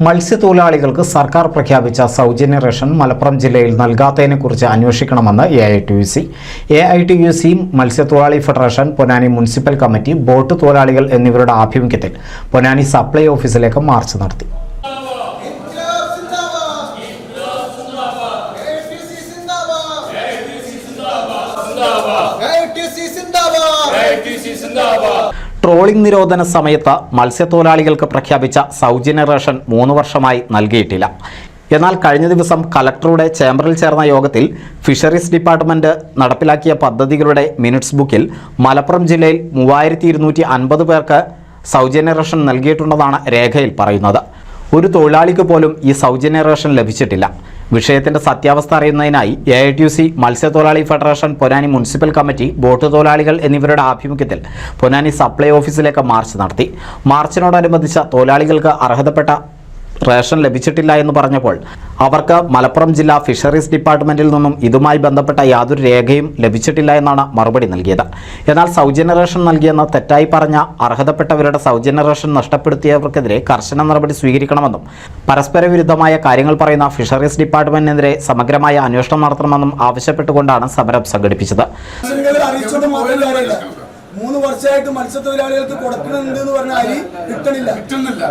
മത്സ്യത്തൊഴിലാളികൾക്ക് സർക്കാർ പ്രഖ്യാപിച്ച സൗജന്യ റേഷൻ മലപ്പുറം ജില്ലയിൽ നൽകാത്തതിനെക്കുറിച്ച് അന്വേഷിക്കണമെന്ന് എഐടിയുസി മത്സ്യത്തൊഴിലാളി federation Ponnani municipal committee boat തൊഴിലാളികൾ എന്നിവരുടെ ആഭിമുഖ്യത്തിൽ പൊന്നാനി സപ്ലൈ ഓഫീസിലേക്ക് മാർച്ച് നടത്തി. ട്രോളിംഗ് നിരോധന സമയത്ത് മത്സ്യത്തൊഴിലാളികൾക്ക് പ്രഖ്യാപിച്ച സൗജന്യ റേഷൻ 3 വർഷമായി നൽകിയിട്ടില്ല. എന്നാൽ കഴിഞ്ഞ ദിവസം കളക്ടറുടെ ചേംബറിൽ ചേർന്ന യോഗത്തിൽ ഫിഷറീസ് ഡിപ്പാർട്ട്മെന്റ് നടപ്പിലാക്കിയ പദ്ധതികളുടെ മിനിറ്റ്സ് ബുക്കിൽ മലപ്പുറം ജില്ലയിൽ 3250 പേർക്ക് സൗജന്യ റേഷൻ നൽകിയിട്ടുണ്ടെന്നാണ് രേഖയിൽ പറയുന്നത്. ഒരു തൊഴിലാളിക്ക് പോലും ഈ സൗജന്യ റേഷൻ ലഭിച്ചിട്ടില്ല. വിഷയത്തിന്റെ സത്യാവസ്ഥ അറിയുന്നതിനായി എഐടിയുസി മത്സ്യത്തൊഴിലാളി federation Ponnani municipal committee boat തൊഴിലാളികൾ എന്നിവരുടെ ആഭിമുഖ്യത്തിൽ പൊന്നാനി സപ്ലൈ ഓഫീസിലേക്ക് മാർച്ച് നടത്തി. മാർച്ചിനോടനുബന്ധിച്ച തൊഴിലാളികൾക്ക് അർഹതപ്പെട്ട റേഷൻ ലഭിച്ചിട്ടില്ല എന്ന് പറഞ്ഞപ്പോൾ അവർക്ക് മലപ്പുറം ജില്ലാ ഫിഷറീസ് ഡിപ്പാർട്ട്മെന്റിൽ നിന്നും ഇതുമായി ബന്ധപ്പെട്ട യാതൊരു രേഖയും ലഭിച്ചിട്ടില്ല എന്നാണ് മറുപടി നൽകിയത്. എന്നാൽ സൗജന്യ റേഷൻ നൽകിയെന്ന് തെറ്റായി പറഞ്ഞ അർഹതപ്പെട്ടവരുടെ സൗജന്യ റേഷൻ നഷ്ടപ്പെടുത്തിയവർക്കെതിരെ കർശന നടപടി സ്വീകരിക്കണമെന്നും പരസ്പര വിരുദ്ധമായ കാര്യങ്ങൾ പറയുന്ന ഫിഷറീസ് ഡിപ്പാർട്ട്മെന്റിനെതിരെ സമഗ്രമായ അന്വേഷണം നടത്തണമെന്നും ആവശ്യപ്പെട്ടുകൊണ്ടാണ് സമരം സംഘടിപ്പിച്ചത്. 3 വർഷമായിട്ട് മത്സ്യത്തൊഴിലാളികൾക്ക് കൊടുക്കണമെന്ന് പറഞ്ഞ അരി കിട്ടുന്നില്ല.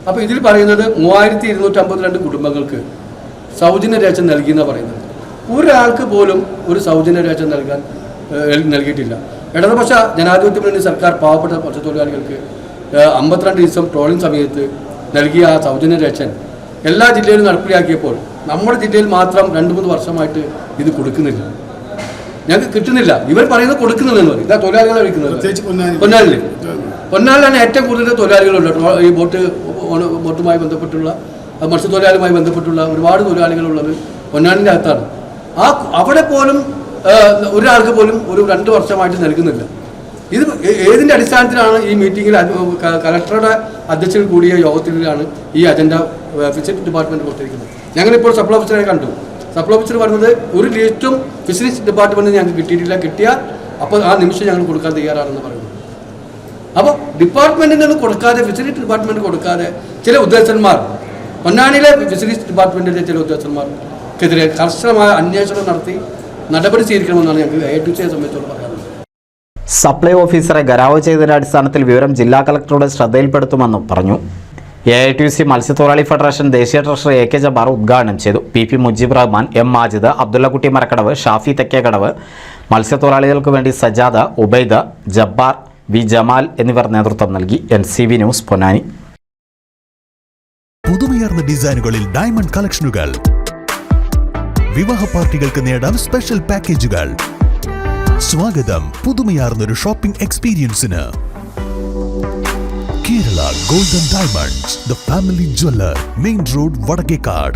അപ്പൊ ഇതിൽ പറയുന്നത് 3252 കുടുംബങ്ങൾക്ക് സൗജന്യ റേഷൻ നൽകിയെന്ന് പറയുന്നത്. ഒരാൾക്ക് പോലും ഒരു സൗജന്യ റേഷൻ നൽകിയിട്ടില്ല. ഇടതുപക്ഷ ജനാധിപത്യ മുന്നണി സർക്കാർ പാവപ്പെട്ട മത്സ്യത്തൊഴിലാളികൾക്ക് 52 ദിവസം ട്രോളിംഗ് സമയത്ത് നൽകിയ ആ സൗജന്യ റേഷൻ എല്ലാ ജില്ലയിലും നടപ്പിലാക്കിയപ്പോൾ നമ്മുടെ ജില്ലയിൽ മാത്രം 2-3 വർഷമായിട്ട് ഇത് കൊടുക്കുന്നില്ല, ഞങ്ങൾക്ക് കിട്ടുന്നില്ല. ഇവർ പറയുന്നത് കൊടുക്കുന്നില്ലെന്ന് പറയും. ഇതാ തൊഴിലാളികളെ വിളിക്കുന്നത് പൊന്നാലിലാണ് ഏറ്റവും കൂടുതൽ തൊഴിലാളികളുള്ളത്. ഈ ബോട്ടുമായി ബന്ധപ്പെട്ടുള്ള മത്സ്യത്തൊഴിലാളിയുമായി ബന്ധപ്പെട്ടുള്ള ഒരുപാട് തൊഴിലാളികളുള്ളത് പൊന്നാലിൻ്റെ അകത്താണ്. അവിടെ പോലും ഒരാൾക്ക് പോലും ഒരു 2 വർഷമായിട്ട് നൽകുന്നില്ല. ഇത് ഏതിൻ്റെ അടിസ്ഥാനത്തിലാണ് ഈ മീറ്റിങ്ങിൽ കളക്ടറുടെ അധ്യക്ഷതയിൽ കൂടിയ യോഗത്തിലാണ് ഈ അജണ്ട ഫിഷറീസ് ഡിപ്പാർട്ട്മെന്റ് കൊടുത്തിരിക്കുന്നത്. ഞങ്ങളിപ്പോൾ സപ്ലൈ ഓഫീസറെ കണ്ടു. സപ്ലൈ ഓഫീസർ പറഞ്ഞത് ഒരു ലിസ്റ്റും ഫിഷറീസ് ഡിപ്പാർട്ട്മെന്റിന് ഞങ്ങൾക്ക് കിട്ടിയിട്ടില്ല, കിട്ടിയാൽ അപ്പോൾ ആ നിമിഷം ഞങ്ങൾ കൊടുക്കാൻ തയ്യാറാണെന്ന് പറയുന്നത്. അപ്പോൾ ഡിപ്പാർട്ട്മെന്റിൽ നിന്ന് കൊടുക്കാതെ, ഫിഷറീസ് ഡിപ്പാർട്ട്മെന്റ് കൊടുക്കാതെ ചില ഉദ്യോഗസ്ഥന്മാർ, പൊന്നാനിയിലെ ഫിഷറീസ് ഡിപ്പാർട്ട്മെന്റിലെ ചില ഉദ്യോഗസ്ഥന്മാർക്കെതിരെ കർശനമായ അന്വേഷണം നടത്തി നടപടി സ്വീകരിക്കണമെന്നാണ് ഞങ്ങൾക്ക് എഐടിയുസിയെ സംബന്ധിച്ചോളം പറയാനുള്ളത്. സപ്ലൈ ഓഫീസറെ ഗരാവ് ചെയ്തതിന്റെ അടിസ്ഥാനത്തിൽ വിവരം ജില്ലാ കളക്ടറുടെ ശ്രദ്ധയിൽപ്പെടുത്തുമെന്നും പറഞ്ഞു. എഐടിയുസി മത്സ്യത്തൊഴിലാളി ഫെഡറേഷൻ ദേശീയ ട്രഷറർ എ കെ ജബ്ബാർ ഉദ്ഘാടനം ചെയ്തു. പി മുജീബ് റഹ്മാൻ, എം മാജിദ്, അബ്ദുള്ളക്കുട്ടി മരക്കടവ്, ഷാഫി തെക്കേക്കടവ്, മത്സ്യത്തൊഴിലാളികൾക്ക് വേണ്ടി സജാദ്, ഉബൈദ്, ജബ്ബാർ, വി ജമാൽ എന്നിവർ നേതൃത്വം നൽകി. NCV news Ponnani. പുതുമയാർന്ന ഡിസൈനുകളിൽ ഡയമണ്ട് കളക്ഷനുകൾ, വിവാഹ പാർട്ടികൾക്ക് നേടാം സ്പെഷ്യൽ പാക്കേജുകൾ. സ്വാഗതം പുതുമയാർന്നൊരു ഷോപ്പിംഗ് എക്സ്പീരിയൻസിന്. Kerala Golden Diamonds, the family jeweler, Main Road, Vadakekad.